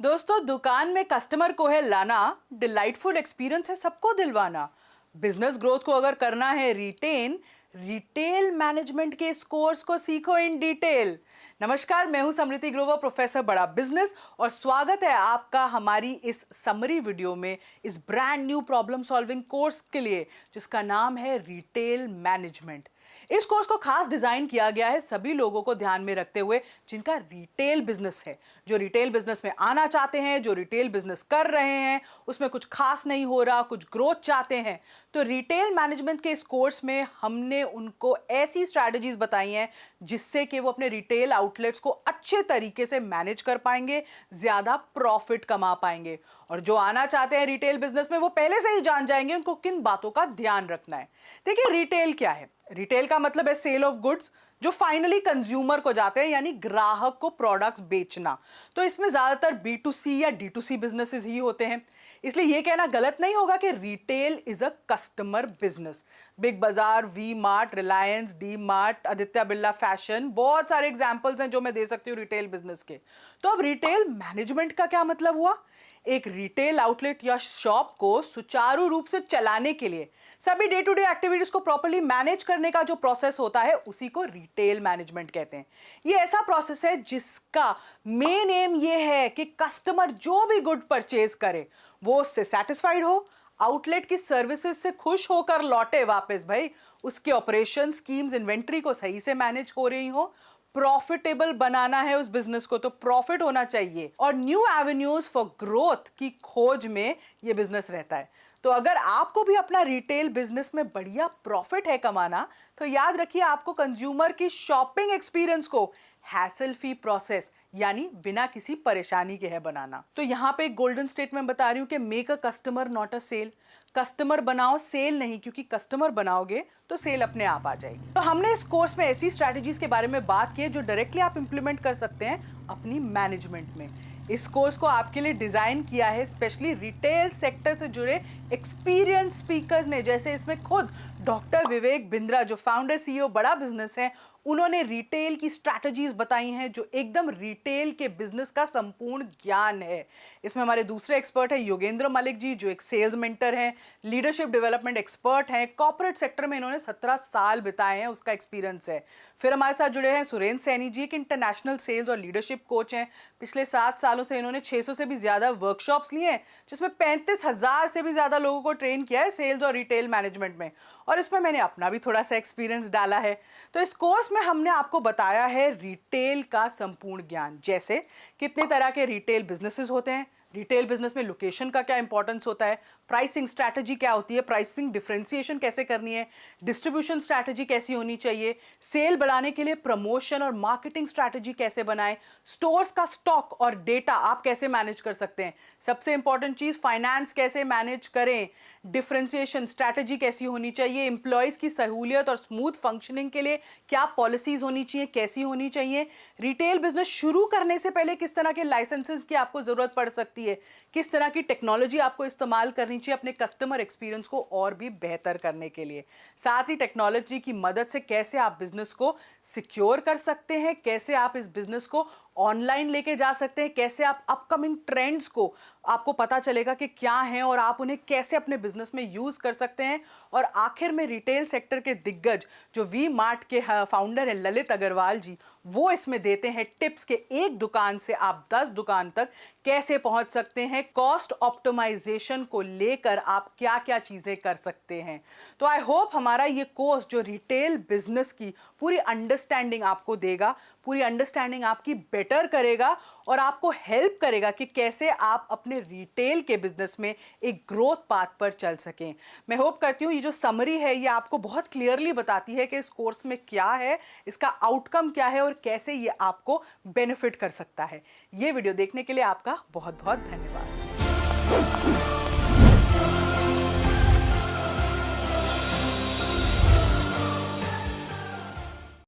दोस्तों, दुकान में कस्टमर को है लाना, डिलाइटफुल एक्सपीरियंस है सबको दिलवाना। बिजनेस ग्रोथ को अगर करना है रिटेल मैनेजमेंट के इस कोर्स को सीखो इन डिटेल। नमस्कार, मैं हूं समृति ग्रोवर, प्रोफेसर बड़ा बिजनेस, और स्वागत है आपका हमारी इस समरी वीडियो में, इस brand new problem solving course के लिए जिसका नाम है रिटेल मैनेजमेंट। इस कोर्स को खास डिजाइन किया गया है सभी लोगों को ध्यान में रखते हुए जिनका रिटेल बिजनेस है, जो रिटेल बिजनेस में आना चाहते हैं, जो रिटेल बिजनेस कर रहे हैं, उसमें कुछ खास नहीं हो रहा, कुछ ग्रोथ चाहते हैं। तो रिटेल मैनेजमेंट के इस कोर्स में हमने उनको ऐसी स्ट्रैटेजीज बताई हैं जिससे कि वो अपने रिटेल आउटलेट्स को अच्छे तरीके से मैनेज कर पाएंगे, ज्यादा प्रॉफिट कमा पाएंगे। और जो आना चाहते हैं रिटेल बिजनेस में वो पहले से ही जान जाएंगे उनको किन बातों का ध्यान रखना है। देखिए, रिटेल क्या है? रिटेल का मतलब है सेल ऑफ गुड्स, जो फाइनली कंज्यूमर को जाते हैं, यानी ग्राहक को प्रोडक्ट्स बेचना। तो इसमें ज्यादातर B2C या D2C बिजनेसेस ही होते हैं। इसलिए यह कहना गलत नहीं होगा कि retail is a customer business. Big Bazaar, V Mart, Reliance, D Mart, Aditya Birla fashion, बहुत सारे एग्जांपल्स हैं जो मैं दे सकती हूँ रिटेल बिजनेस के। तो अब रिटेल मैनेजमेंट का क्या मतलब हुआ? एक रिटेल आउटलेट या शॉप को सुचारू रूप से चलाने के लिए सभी डे टू डे एक्टिविटीज को प्रॉपर्ली मैनेज करने का जो प्रोसेस होता है उसी को रिटेल मैनेजमेंट कहते हैं। ये ऐसा प्रोसेस है जिसका मेन एम ये है कि कस्टमर जो भी गुड परचेज करे वो उससे सेटिस्फाइड हो, आउटलेट की सर्विसेज से खुश होकर लौटे वापस, भाई उसके ऑपरेशन स्कीम्स, इन्वेंट्री को सही से मैनेज हो रही हो, प्रॉफिटेबल बनाना है उस बिजनेस को तो प्रॉफिट होना चाहिए, और न्यू एवेन्यूज फॉर ग्रोथ की खोज में ये बिजनेस रहता है। तो अगर आपको भी अपना रिटेल बिजनेस में बढ़िया प्रॉफिट है कमाना, तो याद रखिए आपको कंज्यूमर की शॉपिंग एक्सपीरियंस को हैसल फ्री प्रोसेस, यानी बिना किसी परेशानी के है बनाना। तो यहां पे एक गोल्डन स्टेटमेंट बता रही हूं कि make a customer not a sale. Customer बनाओ, सेल नहीं, क्योंकि कस्टमर बनाओगे तो सेल अपने आप आ जाएगी। तो हमने इस कोर्स में ऐसी स्ट्रैटेजीज के बारे में बात की है जो डायरेक्टली आप इंप्लीमेंट कर सकते हैं अपनी मैनेजमेंट में। इस कोर्स को आपके लिए डिजाइन किया है स्पेशली रिटेल सेक्टर से जुड़े एक्सपीरियंस स्पीकर्स ने, जैसे इसमें खुद डॉक्टर विवेक बिंद्रा, जो फाउंडर CEO बड़ा बिजनेस है, उन्होंने रिटेल की स्ट्रैटेजीज बताई हैं जो एकदम रिटेल के बिजनेस का संपूर्ण ज्ञान है। इसमें हमारे दूसरे एक्सपर्ट है योगेंद्र मलिक जी, जो एक सेल्स मेंटर हैं, लीडरशिप डेवलपमेंट एक्सपर्ट हैं, कॉर्पोरेट सेक्टर में इन्होंने 17 साल बिताए हैं, उसका एक्सपीरियंस है। फिर हमारे साथ जुड़े हैं सुरेंद्र सैनी जी, एक इंटरनेशनल सेल्स और लीडरशिप कोच हैं। पिछले 7 सालों से इन्होंने 600 से भी ज्यादा वर्कशॉप्स लिए हैं, जिसमें 35,000 से भी ज्यादा लोगों को ट्रेन किया है सेल्स और रिटेल मैनेजमेंट में, और इसमें मैंने अपना भी थोड़ा सा एक्सपीरियंस डाला है। तो इस कोर्स में हमने आपको बताया है रिटेल का संपूर्ण ज्ञान, जैसे कितने तरह के रिटेल बिजनेसेस होते हैं, रिटेल बिजनेस में लोकेशन का क्या इंपॉर्टेंस होता है, प्राइसिंग स्ट्रैटेजी क्या होती है, प्राइसिंग डिफरेंशिएशन कैसे करनी है, डिस्ट्रीब्यूशन स्ट्रैटेजी कैसी होनी चाहिए, सेल बढ़ाने के लिए प्रमोशन और मार्केटिंग स्ट्रैटेजी कैसे बनाएं, स्टोर्स का स्टॉक और डेटा आप कैसे मैनेज कर सकते हैं, सबसे इंपॉर्टेंट चीज फाइनेंस कैसे मैनेज करें, डिफरेंशिएशन स्ट्रैटेजी कैसी होनी चाहिए, एम्प्लॉयज की सहूलियत और स्मूथ फंक्शनिंग के लिए क्या पॉलिसीज होनी चाहिए, कैसी होनी चाहिए, रिटेल बिजनेस शुरू करने से पहले किस तरह के लाइसेंसेस की आपको जरूरत पड़ सकती है, किस तरह की टेक्नोलॉजी आपको इस्तेमाल करनी चाहिए अपने कस्टमर एक्सपीरियंस को और भी बेहतर करने के लिए, साथ ही टेक्नोलॉजी की मदद से कैसे आप बिजनेस को सिक्योर कर सकते हैं, कैसे आप इस बिजनेस को ऑनलाइन लेके जा सकते हैं, कैसे आप अपकमिंग ट्रेंड्स को आपको पता चलेगा कि क्या है और आप उन्हें कैसे अपने बिजनेस में यूज कर सकते हैं। और आखिर में रिटेल सेक्टर के दिग्गज जो वी मार्ट के फाउंडर है ललित अग्रवाल जी, वो इसमें देते हैं टिप्स के एक दुकान से आप 10 दुकान तक कैसे पहुंच सकते हैं, कॉस्ट ऑप्टिमाइजेशन को लेकर आप क्या क्या चीजें कर सकते हैं। तो आई होप हमारा ये कोर्स जो रिटेल बिजनेस की पूरी अंडरस्टैंडिंग आपको देगा, पूरी अंडरस्टैंडिंग आपकी बेटर करेगा और आपको हेल्प करेगा कि कैसे आप अपने रिटेल के बिजनेस में एक ग्रोथ पाथ पर चल सकें। मैं होप करती हूँ ये जो समरी है ये आपको बहुत क्लियरली बताती है कि इस कोर्स में क्या है, इसका आउटकम क्या है और कैसे ये आपको बेनिफिट कर सकता है। ये वीडियो देखने के लिए आपका बहुत बहुत धन्यवाद।